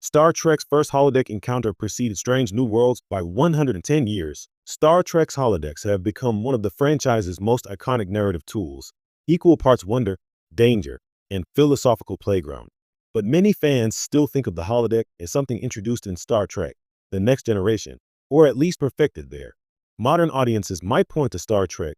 Star Trek's first holodeck encounter preceded Strange New Worlds by 110 years. Star Trek's holodecks have become one of the franchise's most iconic narrative tools, equal parts wonder, danger, and philosophical playground. But many fans still think of the holodeck as something introduced in Star Trek: The Next Generation, or at least perfected there. Modern audiences might point to Star Trek: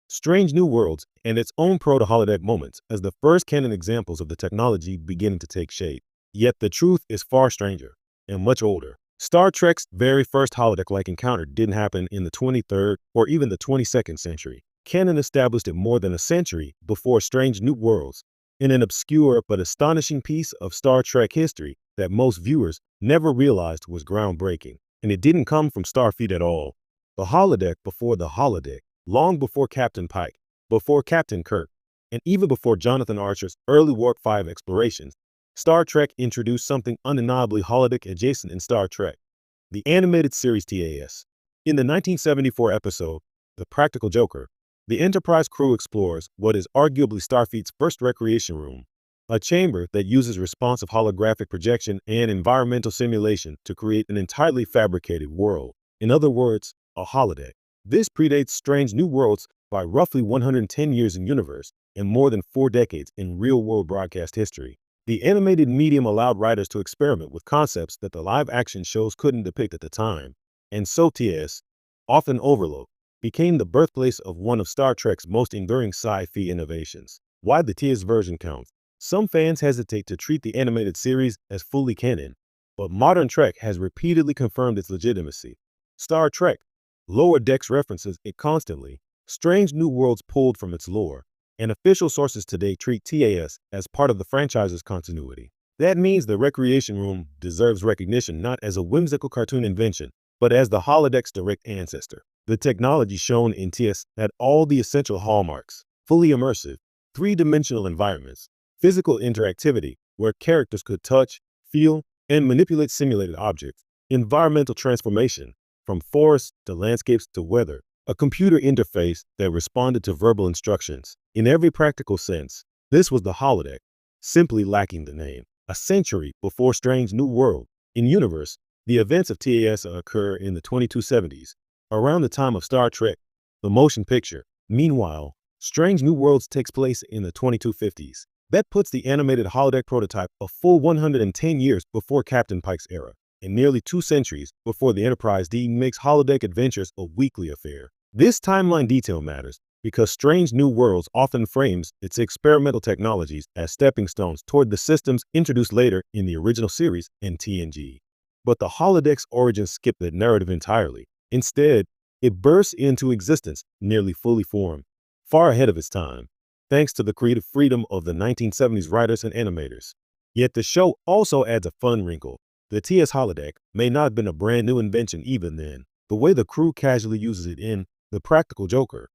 Strange New Worlds and its own proto-holodeck moments as the first canon examples of the technology beginning to take shape. Yet the truth is far stranger and much older. Star Trek's very first holodeck-like encounter didn't happen in the 23rd or even the 22nd century. Canon established it more than a century before Strange New Worlds, in an obscure but astonishing piece of Star Trek history that most viewers never realized was groundbreaking. And it didn't come from Starfleet at all. The holodeck before the holodeck, long before Captain Pike, before Captain Kirk, and even before Jonathan Archer's early Warp 5 explorations, Star Trek introduced something undeniably holodeck adjacent in Star Trek: the animated series TAS. In the 1974 episode, The Practical Joker, the Enterprise crew explores what is arguably Starfleet's first recreation room, a chamber that uses responsive holographic projection and environmental simulation to create an entirely fabricated world. In other words, a holodeck. This predates Strange New Worlds by roughly 110 years in universe and more than 4 decades in real-world broadcast history. The animated medium allowed writers to experiment with concepts that the live-action shows couldn't depict at the time, and so TS, often overlooked, became the birthplace of one of Star Trek's most enduring sci-fi innovations. Why the TS version counts? Some fans hesitate to treat the animated series as fully canon, but modern Trek has repeatedly confirmed its legitimacy. Star Trek Lower Decks references it constantly. Strange New Worlds pulled from its lore, and official sources today treat TAS as part of the franchise's continuity. That means the Recreation Room deserves recognition not as a whimsical cartoon invention, but as the holodeck's direct ancestor. The technology shown in TAS had all the essential hallmarks: fully immersive, 3-dimensional environments, physical interactivity where characters could touch, feel, and manipulate simulated objects, environmental transformation, from forests to landscapes to weather, a computer interface that responded to verbal instructions. In every practical sense, this was the holodeck, simply lacking the name. A century before Strange New World, in universe, the events of TAS occur in the 2270s, around the time of Star Trek, the motion picture. Meanwhile, Strange New Worlds takes place in the 2250s. That puts the animated holodeck prototype a full 110 years before Captain Pike's era, and nearly 2 centuries before the Enterprise D makes holodeck adventures a weekly affair. This timeline detail matters because Strange New Worlds often frames its experimental technologies as stepping stones toward the systems introduced later in the original series and TNG. But the holodeck's origins skip that narrative entirely. Instead, it bursts into existence nearly fully formed, far ahead of its time, thanks to the creative freedom of the 1970s writers and animators. Yet the show also adds a fun wrinkle. The TS holodeck may not have been a brand new invention even then. The way the crew casually uses it in The Practical Joker,